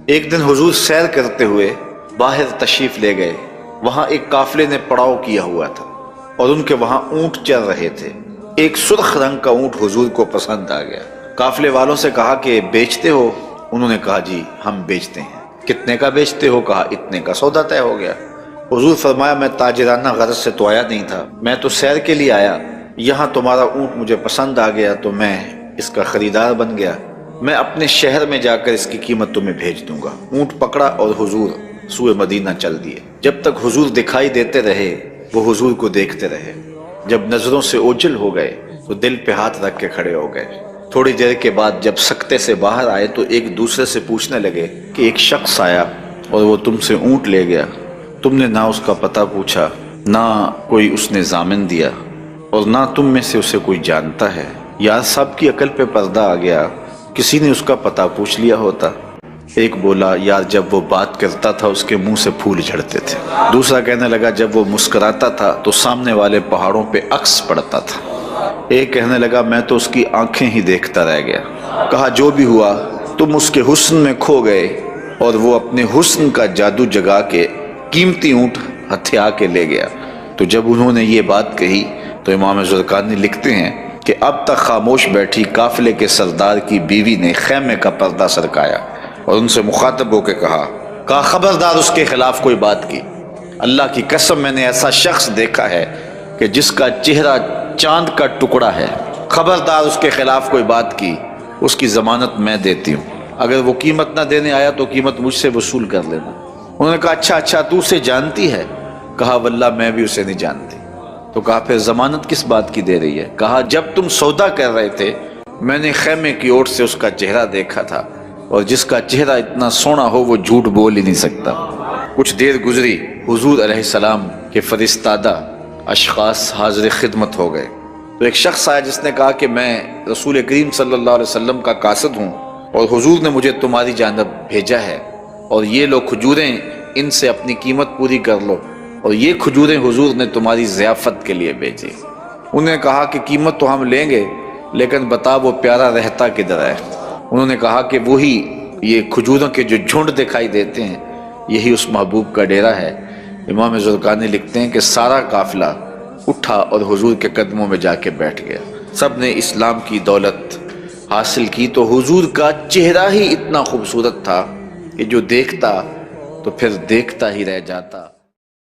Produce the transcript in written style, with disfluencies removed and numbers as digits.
ایک دن حضور سیر کرتے ہوئے باہر تشریف لے گئے۔ وہاں ایک قافلے نے پڑاؤ کیا ہوا تھا اور ان کے وہاں اونٹ چل رہے تھے۔ ایک سرخ رنگ کا اونٹ حضور کو پسند آ گیا۔ قافلے والوں سے کہا کہ بیچتے ہو؟ انہوں نے کہا جی ہم بیچتے ہیں۔ کتنے کا بیچتے ہو؟ کہا اتنے کا۔ سودا طے ہو گیا۔ حضور فرمایا میں تاجرانہ غرض سے تو آیا نہیں تھا، میں تو سیر کے لیے آیا، یہاں تمہارا اونٹ مجھے پسند آ گیا تو میں اس کا خریدار بن گیا، میں اپنے شہر میں جا کر اس کی قیمت تمہیں بھیج دوں گا۔ اونٹ پکڑا اور حضور سوئے مدینہ چل دیے۔ جب تک حضور دکھائی دیتے رہے وہ حضور کو دیکھتے رہے۔ جب نظروں سے اوجھل ہو گئے تو دل پہ ہاتھ رکھ کے کھڑے ہو گئے۔ تھوڑی دیر کے بعد جب سکتے سے باہر آئے تو ایک دوسرے سے پوچھنے لگے کہ ایک شخص آیا اور وہ تم سے اونٹ لے گیا، تم نے نہ اس کا پتہ پوچھا، نہ کوئی اس نے ضامن دیا، اور نہ تم میں سے اسے کوئی جانتا ہے۔ یار صاحب کی عقل پہ پردہ آ گیا، کسی نے اس کا پتہ پوچھ لیا ہوتا۔ ایک بولا یار جب وہ بات کرتا تھا اس کے منہ سے پھول جھڑتے تھے۔ دوسرا کہنے لگا جب وہ مسکراتا تھا تو سامنے والے پہاڑوں پہ عکس پڑتا تھا۔ ایک کہنے لگا میں تو اس کی آنکھیں ہی دیکھتا رہ گیا۔ کہا جو بھی ہوا تم اس کے حسن میں کھو گئے اور وہ اپنے حسن کا جادو جگا کے قیمتی اونٹ ہتھیا کے لے گیا۔ تو جب انہوں نے یہ بات کہی تو امام زرقانی لکھتے ہیں کہ اب تک خاموش بیٹھی قافلے کے سردار کی بیوی نے خیمے کا پردہ سرکایا اور ان سے مخاطب ہو کے کہا خبردار اس کے خلاف کوئی بات کی، اللہ کی قسم میں نے ایسا شخص دیکھا ہے کہ جس کا چہرہ چاند کا ٹکڑا ہے، خبردار اس کے خلاف کوئی بات کی، اس کی ضمانت میں دیتی ہوں، اگر وہ قیمت نہ دینے آیا تو قیمت مجھ سے وصول کر لینا۔ انہوں نے کہا اچھا تو اسے جانتی ہے؟ کہا واللہ میں بھی اسے نہیں جانتی۔ تو کہا پھر ضمانت کس بات کی دے رہی ہے؟ کہا جب تم سودا کر رہے تھے میں نے خیمے کی اوٹ سے اس کا چہرہ دیکھا تھا، اور جس کا چہرہ اتنا سونا ہو وہ جھوٹ بول ہی نہیں سکتا۔ کچھ دیر گزری، حضور علیہ السلام کے فرستادہ اشخاص حاضر خدمت ہو گئے۔ تو ایک شخص آیا جس نے کہا کہ میں رسول کریم صلی اللہ علیہ وسلم کا قاصد ہوں اور حضور نے مجھے تمہاری جانب بھیجا ہے، اور یہ لو کھجوریں، ان سے اپنی قیمت پوری کر لو، اور یہ کھجوریں حضور نے تمہاری ضیافت کے لیے بھیجی۔ انہوں نے کہا کہ قیمت تو ہم لیں گے لیکن بتا وہ پیارا رہتا کدھر ہے؟ انہوں نے کہا کہ وہی یہ کھجوروں کے جو جھنڈ دکھائی دیتے ہیں یہی اس محبوب کا ڈیرا ہے۔ امام زرقانی لکھتے ہیں کہ سارا قافلہ اٹھا اور حضور کے قدموں میں جا کے بیٹھ گیا۔ سب نے اسلام کی دولت حاصل کی تو حضور کا چہرہ ہی اتنا خوبصورت تھا کہ جو دیکھتا تو پھر دیکھتا ہی رہ جاتا۔